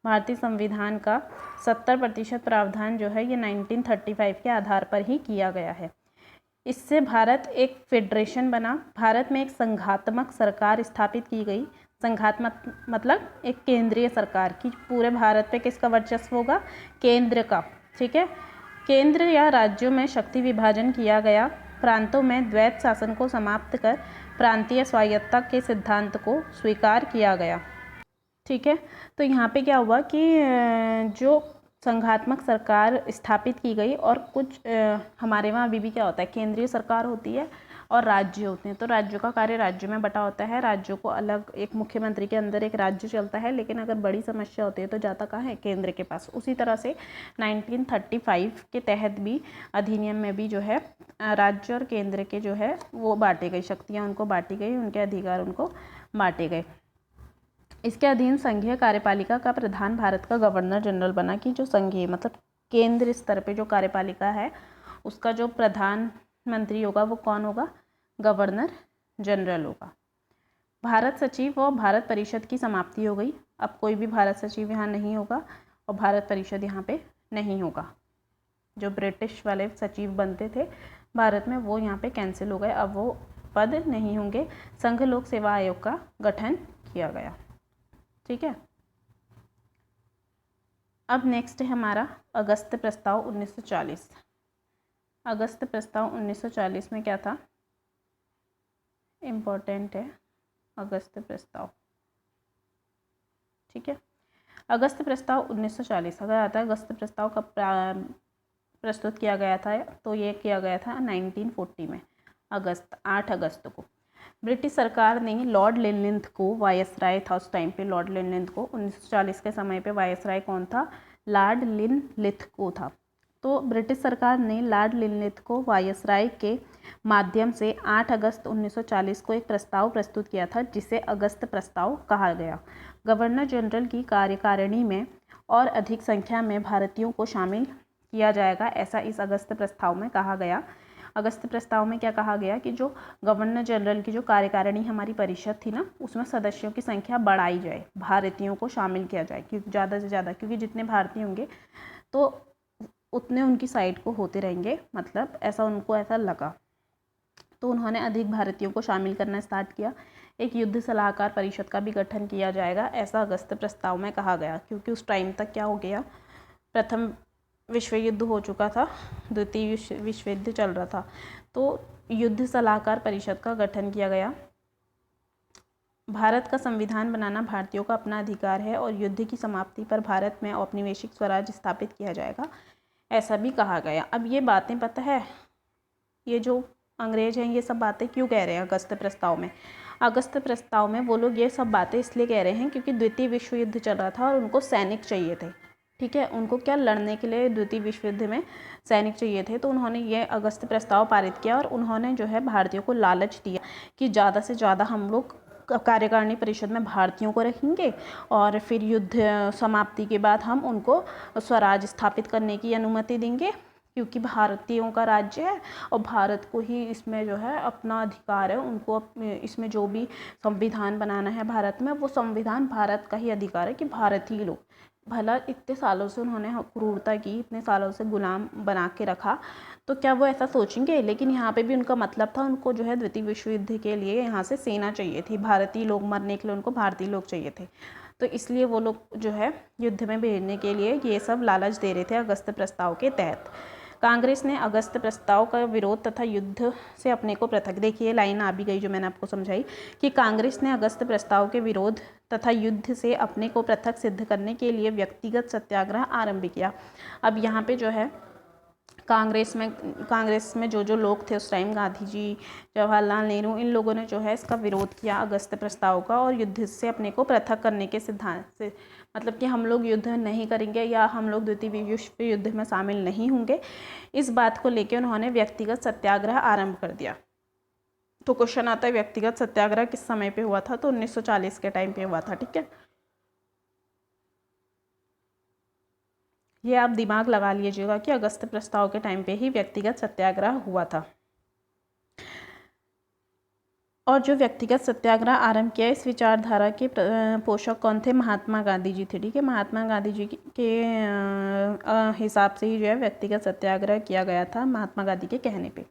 भारतीय संविधान का 70% प्रावधान जो है ये 1935 के आधार पर ही किया गया है। इससे भारत एक फेडरेशन बना। भारत में एक संघात्मक सरकार स्थापित की गई। संघात्मक मतलब एक केंद्रीय सरकार की। पूरे भारत पे किसका वर्चस्व होगा? केंद्र का। ठीक है। केंद्र या राज्यों में शक्ति विभाजन किया गया। प्रांतों में द्वैत शासन को समाप्त कर प्रांतीय स्वायत्तता के सिद्धांत को स्वीकार किया गया। ठीक है। तो यहाँ पे क्या हुआ कि जो संघात्मक सरकार स्थापित की गई और कुछ हमारे वहाँ अभी भी क्या होता है, केंद्रीय सरकार होती है और राज्य होते हैं। तो राज्यों का कार्य राज्य में बटा होता है। राज्यों को अलग, एक मुख्यमंत्री के अंदर एक राज्य चलता है, लेकिन अगर बड़ी समस्या होती है तो जाता कहाँ है? केंद्र के पास। उसी तरह से 1935 के तहत भी अधिनियम में भी जो है राज्य और केंद्र के जो है वो बांटे गई, शक्तियाँ उनको बांटी गई, उनके अधिकार उनको बांटे गए। इसके अधीन संघीय कार्यपालिका का प्रधान भारत का गवर्नर जनरल बना। कि जो संघीय मतलब केंद्र स्तर पे जो कार्यपालिका है उसका जो प्रधानमंत्री होगा वो कौन होगा? गवर्नर जनरल होगा। भारत सचिव और भारत परिषद की समाप्ति हो गई। अब कोई भी भारत सचिव यहाँ नहीं होगा और भारत परिषद यहाँ पे नहीं होगा। जो ब्रिटिश वाले सचिव बनते थे भारत में वो यहाँ पे कैंसिल हो गए। अब वो पद नहीं होंगे। संघ लोक सेवा आयोग का गठन किया गया। ठीक है। अब नेक्स्ट है हमारा अगस्त प्रस्ताव 1940। अगस्त प्रस्ताव 1940 में क्या था? इम्पोर्टेंट है अगस्त प्रस्ताव। ठीक है। अगस्त प्रस्ताव 1940 अगर आता है, अगस्त प्रस्ताव कब प्रस्तुत किया गया था? तो ये किया गया था 1940 में, 8 अगस्त को। ब्रिटिश सरकार ने लॉर्ड लिनलिथ को, वायसराय था उस टाइम पे लॉर्ड लिनलिथ को, 1940 के समय पे वायसराय कौन था? लॉर्ड लिनलिथ को था। तो ब्रिटिश सरकार ने लॉर्ड लिनलिथ को वायसराय के माध्यम से 8 अगस्त 1940 को एक प्रस्ताव प्रस्तुत किया था जिसे अगस्त प्रस्ताव कहा गया। गवर्नर जनरल की कार्यकारिणी में और अधिक संख्या में भारतीयों को शामिल किया जाएगा, ऐसा इस अगस्त प्रस्ताव में कहा गया। अगस्त प्रस्ताव में क्या कहा गया कि जो गवर्नर जनरल की जो कार्यकारिणी हमारी परिषद थी ना, उसमें सदस्यों की संख्या बढ़ाई जाए, भारतीयों को शामिल किया जाए, क्योंकि ज़्यादा से ज़्यादा, क्योंकि जितने भारतीय होंगे तो उतने उनकी साइड को होते रहेंगे, मतलब ऐसा उनको ऐसा लगा। तो उन्होंने अधिक भारतीयों को शामिल करना स्टार्ट किया। एक युद्ध सलाहकार परिषद का भी गठन किया जाएगा, ऐसा अगस्त प्रस्ताव में कहा गया। क्योंकि उस टाइम तक क्या हो गया, प्रथम विश्व युद्ध हो चुका था, द्वितीय विश्व युद्ध चल रहा था, तो युद्ध सलाहकार परिषद का गठन किया गया। भारत का संविधान बनाना भारतीयों का अपना अधिकार है और युद्ध की समाप्ति पर भारत में औपनिवेशिक स्वराज स्थापित किया जाएगा, ऐसा भी कहा गया। अब ये बातें पता है, ये जो अंग्रेज हैं ये सब बातें क्यों कह रहे हैं अगस्त प्रस्ताव में? अगस्त प्रस्ताव में वो लोग ये सब बातें इसलिए कह रहे हैं क्योंकि द्वितीय विश्व युद्ध चल रहा था और उनको सैनिक चाहिए थे। ठीक है, उनको क्या लड़ने के लिए द्वितीय विश्व युद्ध में सैनिक चाहिए थे। तो उन्होंने ये अगस्त प्रस्ताव पारित किया और उन्होंने जो है भारतीयों को लालच दिया कि ज़्यादा से ज़्यादा हम लोग कार्यकारिणी परिषद में भारतीयों को रखेंगे और फिर युद्ध समाप्ति के बाद हम उनको स्वराज स्थापित करने की अनुमति देंगे, क्योंकि भारतीयों का राज्य है और भारत को ही इसमें जो है अपना अधिकार है। उनको इसमें जो भी संविधान बनाना है भारत में, वो संविधान भारत का ही अधिकार है कि भारतीय लोग, भला इतने सालों से उन्होंने क्रूरता की, इतने सालों से गुलाम बना के रखा, तो क्या वो ऐसा सोचेंगे। लेकिन यहाँ पे भी उनका मतलब था, उनको जो है द्वितीय विश्व युद्ध के लिए यहाँ से सेना चाहिए थी, भारतीय लोग मरने के लिए उनको भारतीय लोग चाहिए थे। तो इसलिए वो लोग जो है युद्ध में भेजने के लिए ये सब लालच दे रहे थे अगस्त प्रस्ताव के तहत। कांग्रेस ने अगस्त प्रस्ताव का विरोध तथा युद्ध से अपने को पृथक, देखिए लाइन आ भी गई जो मैंने आपको समझाई कि कांग्रेस ने अगस्त प्रस्ताव के विरोध तथा युद्ध से अपने को पृथक सिद्ध करने के लिए व्यक्तिगत सत्याग्रह आरंभ किया। अब यहाँ पे जो है कांग्रेस में जो लोग थे उस टाइम, गांधी जी, जवाहरलाल नेहरू, इन लोगों ने जो है इसका विरोध किया अगस्त प्रस्ताव का और युद्ध से अपने को पृथक करने के सिद्धांत से, मतलब कि हम लोग युद्ध नहीं करेंगे या हम लोग द्वितीय विश्व युद्ध में शामिल नहीं होंगे, इस बात को लेकर उन्होंने व्यक्तिगत सत्याग्रह आरंभ कर दिया। तो क्वेश्चन आता है व्यक्तिगत सत्याग्रह किस समय पे हुआ था, तो 1940 के टाइम पे हुआ था। ठीक है, ये आप दिमाग लगा लीजिएगा कि अगस्त प्रस्ताव के टाइम पे ही व्यक्तिगत सत्याग्रह हुआ था। और जो व्यक्तिगत सत्याग्रह आरंभ किया, इस विचारधारा के पोषक कौन थे, महात्मा गांधी जी थे। ठीक है, महात्मा गांधी जी के हिसाब से ही जो है व्यक्तिगत सत्याग्रह किया गया था, महात्मा गांधी के कहने पे।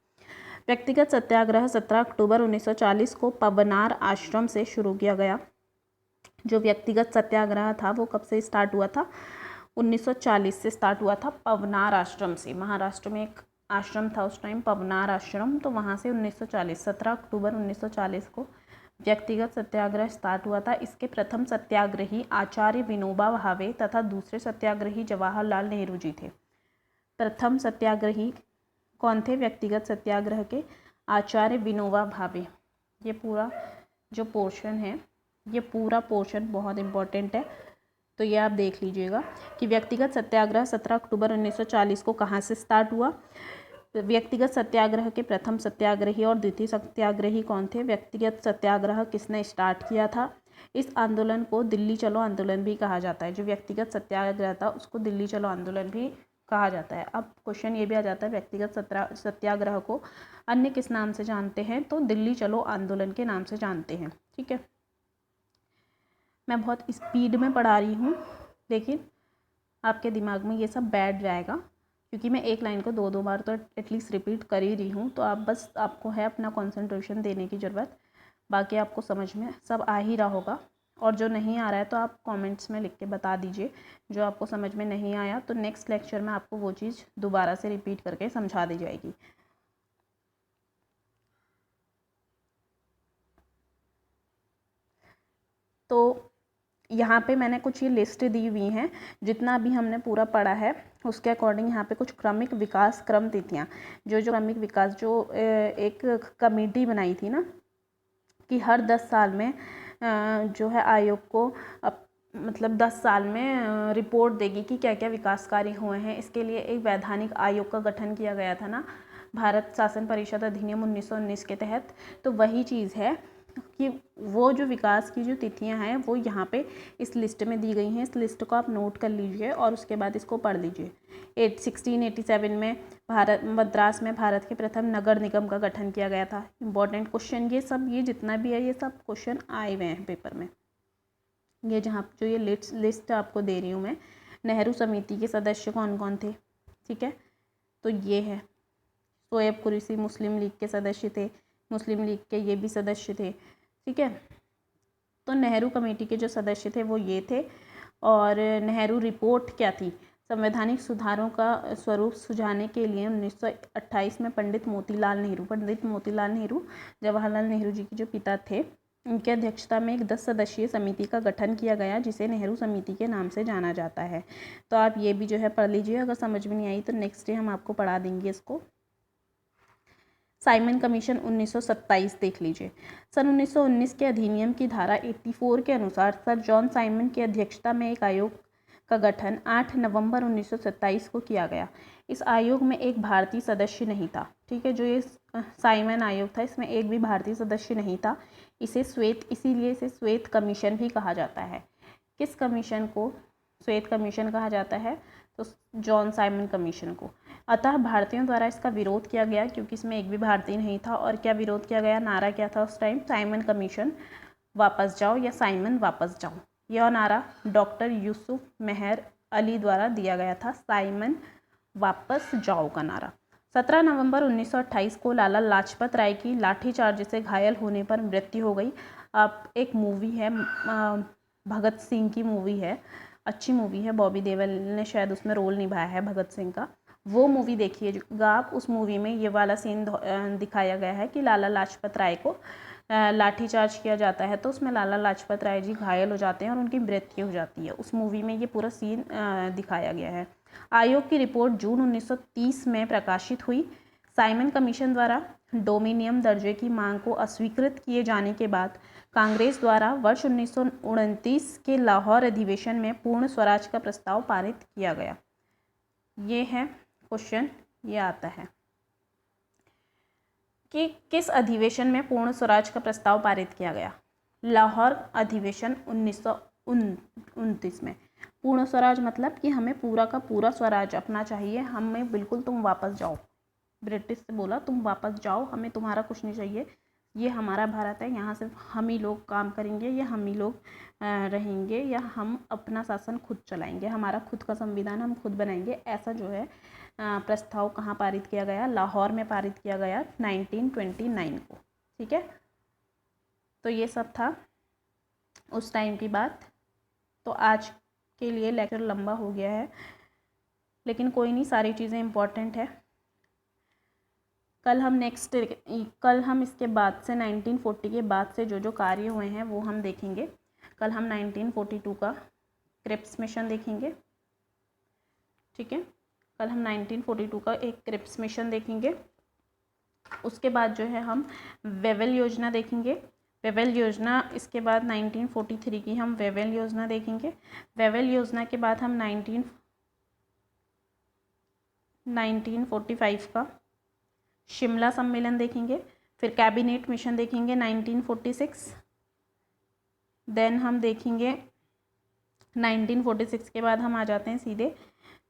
व्यक्तिगत सत्याग्रह 17 अक्टूबर 1940 को पवनार आश्रम से शुरू किया गया। जो व्यक्तिगत सत्याग्रह था वो कब से स्टार्ट हुआ था, 1940 से स्टार्ट हुआ था, पवनार आश्रम से। महाराष्ट्र में एक आश्रम था उस टाइम, पवनार आश्रम, तो वहाँ से 1940, 17 अक्टूबर 1940 को व्यक्तिगत सत्याग्रह स्टार्ट हुआ था। इसके प्रथम सत्याग्रही आचार्य विनोबा भावे तथा दूसरे सत्याग्रही जवाहरलाल नेहरू जी थे। प्रथम सत्याग्रही कौन थे व्यक्तिगत सत्याग्रह के, आचार्य विनोबा भावे। ये पूरा जो पोर्शन है, ये पूरा पोर्शन बहुत इम्पोर्टेंट है, तो ये आप देख लीजिएगा कि व्यक्तिगत सत्याग्रह 17 अक्टूबर 1940 को कहाँ से स्टार्ट हुआ। व्यक्तिगत सत्याग्रह के प्रथम सत्याग्रही और द्वितीय सत्याग्रही कौन थे, व्यक्तिगत सत्याग्रह किसने स्टार्ट किया था। इस आंदोलन को दिल्ली चलो आंदोलन भी कहा जाता है। जो व्यक्तिगत सत्याग्रह था उसको दिल्ली चलो आंदोलन भी कहा जाता है। अब क्वेश्चन ये भी आ जाता है व्यक्तिगत सत्याग्रह को अन्य किस नाम से जानते हैं, तो दिल्ली चलो आंदोलन के नाम से जानते हैं। ठीक है, मैं बहुत स्पीड में पढ़ा रही हूँ, लेकिन आपके दिमाग में ये सब बैठ जाएगा, क्योंकि मैं एक लाइन को 2-2 बार तो एटलीस्ट रिपीट कर ही रही हूँ। तो आप बस, आपको है अपना कंसंट्रेशन देने की ज़रूरत, बाकी आपको समझ में सब आ ही रहा होगा। और जो नहीं आ रहा है तो आप कमेंट्स में लिख के बता दीजिए, जो आपको समझ में नहीं आया तो नेक्स्ट लेक्चर में आपको वो चीज़ दोबारा से रिपीट करके समझा दी जाएगी। तो यहाँ पे मैंने कुछ ये लिस्ट दी हुई हैं, जितना भी हमने पूरा पढ़ा है उसके अकॉर्डिंग यहाँ पे कुछ क्रमिक विकास क्रम तिथियाँ, जो क्रमिक विकास, जो एक कमेटी बनाई थी ना कि हर 10 साल में जो है आयोग को मतलब 10 साल में रिपोर्ट देगी कि क्या क्या विकास कार्य हुए हैं। इसके लिए एक वैधानिक आयोग का गठन किया गया था ना, भारत शासन परिषद अधिनियम 1919 के तहत। तो वही चीज़ है कि वो जो विकास की जो तिथियां हैं वो यहाँ पे इस लिस्ट में दी गई हैं। इस लिस्ट को आप नोट कर लीजिए और उसके बाद इसको पढ़ लीजिए। 1687 में मद्रास में भारत के प्रथम नगर निगम का गठन किया गया था। इम्पॉर्टेंट क्वेश्चन ये सब, ये जितना भी है ये सब क्वेश्चन आए हुए हैं पेपर में। ये जहाँ जो ये लिस्ट आपको दे रही हूँ मैं, नेहरू समिति के सदस्य कौन कौन थे, ठीक है, तो ये है शोएब कुरैशी मुस्लिम लीग के सदस्य थे, मुस्लिम लीग के ये भी सदस्य थे। ठीक है, तो नेहरू कमेटी के जो सदस्य थे वो ये थे। और नेहरू रिपोर्ट क्या थी, संवैधानिक सुधारों का स्वरूप सुझाने के लिए 1928 में पंडित मोतीलाल नेहरू जवाहरलाल नेहरू जी के जो पिता थे, उनकी अध्यक्षता में एक 10 सदस्यीय समिति का गठन किया गया, जिसे नेहरू समिति के नाम से जाना जाता है। तो आप ये भी जो है पढ़ लीजिए। अगर समझ में नहीं आई तो नेक्स्ट डे हम आपको पढ़ा देंगे इसको। साइमन कमीशन 1927 देख लीजिए। सन 1919 के अधिनियम की धारा 84 के अनुसार सर जॉन साइमन की अध्यक्षता में एक आयोग का गठन 8 नवंबर 1927 को किया गया। इस आयोग में एक भारतीय सदस्य नहीं था। ठीक है, जो ये साइमन आयोग था इसमें एक भी भारतीय सदस्य नहीं था। इसीलिए इसे श्वेत कमीशन भी कहा जाता है। किस कमीशन को श्वेत कमीशन कहा जाता है? तो जॉन साइमन कमीशन को। अतः भारतीयों द्वारा इसका विरोध किया गया क्योंकि इसमें एक भी भारतीय नहीं था। और क्या विरोध किया गया? नारा क्या था उस टाइम? साइमन कमीशन वापस जाओ या साइमन वापस जाओ। यह नारा डॉक्टर यूसुफ मेहर अली द्वारा दिया गया था, साइमन वापस जाओ का नारा। 17 नवंबर 1928 को लाला लाजपत राय की लाठीचार्ज से घायल होने पर मृत्यु हो गई। अब एक मूवी है, भगत सिंह की मूवी है, अच्छी मूवी है, बॉबी देओल ने शायद उसमें रोल निभाया है भगत सिंह का। वो मूवी देखिएगा आप। उस मूवी में ये वाला सीन दिखाया गया है कि लाला लाजपत राय को लाठीचार्ज किया जाता है, तो उसमें लाला लाजपत राय जी घायल हो जाते हैं और उनकी मृत्यु हो जाती है। उस मूवी में ये पूरा सीन दिखाया गया है। आयोग की रिपोर्ट जून 1930 में प्रकाशित हुई। साइमन कमीशन द्वारा डोमिनियन दर्जे की मांग को अस्वीकृत किए जाने के बाद कांग्रेस द्वारा वर्ष 1929 के लाहौर अधिवेशन में पूर्ण स्वराज का प्रस्ताव पारित किया गया। ये है क्वेश्चन, ये आता है कि किस अधिवेशन में पूर्ण स्वराज का प्रस्ताव पारित किया गया? लाहौर अधिवेशन 1929 में। पूर्ण स्वराज मतलब कि हमें पूरा का पूरा स्वराज अपना चाहिए, हमें बिल्कुल तुम वापस जाओ। ब्रिटिश से बोला तुम वापस जाओ, हमें तुम्हारा कुछ नहीं चाहिए, ये हमारा भारत है, यहाँ सिर्फ हम ही लोग काम करेंगे या हम ही लोग रहेंगे या हम अपना शासन खुद चलाएंगे, हमारा खुद का संविधान हम खुद बनाएंगे। ऐसा जो है प्रस्ताव कहाँ पारित किया गया? लाहौर में पारित किया गया 1929 को। ठीक है, तो ये सब था उस टाइम की बात। तो आज के लिए लेक्चर लंबा हो गया है, लेकिन कोई नहीं, सारी चीज़ें इम्पॉर्टेंट है। कल हम इसके बाद से 1940 के बाद से जो जो कार्य हुए हैं वो हम देखेंगे। कल हम 1942 का क्रिप्स मिशन देखेंगे। ठीक है, कल हम 1942 का एक क्रिप्स मिशन देखेंगे। उसके बाद जो है हम वेवेल योजना देखेंगे। वेवेल योजना, इसके बाद 1943 की हम वेवेल योजना देखेंगे। वेवेल योजना के बाद हम 1945 का शिमला सम्मेलन देखेंगे। फिर कैबिनेट मिशन देखेंगे 1946। देन हम देखेंगे 1946 के बाद हम आ जाते हैं सीधे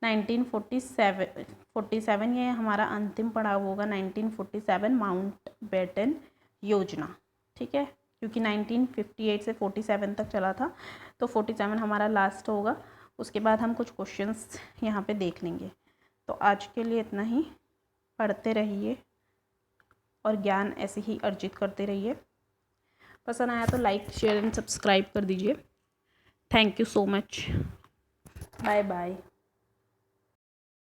1947। ये हमारा अंतिम पड़ाव होगा 1947 माउंटबेटन योजना। ठीक है, क्योंकि 1958 से 47 तक चला था, तो 47 हमारा लास्ट होगा। उसके बाद हम कुछ क्वेश्चंस यहाँ पे देख लेंगे। तो आज के लिए इतना ही। पढ़ते रहिए और ज्ञान ऐसे ही अर्जित करते रहिए। पसंद आया तो लाइक, शेयर एंड सब्सक्राइब कर दीजिए। Thank you so much. Bye bye.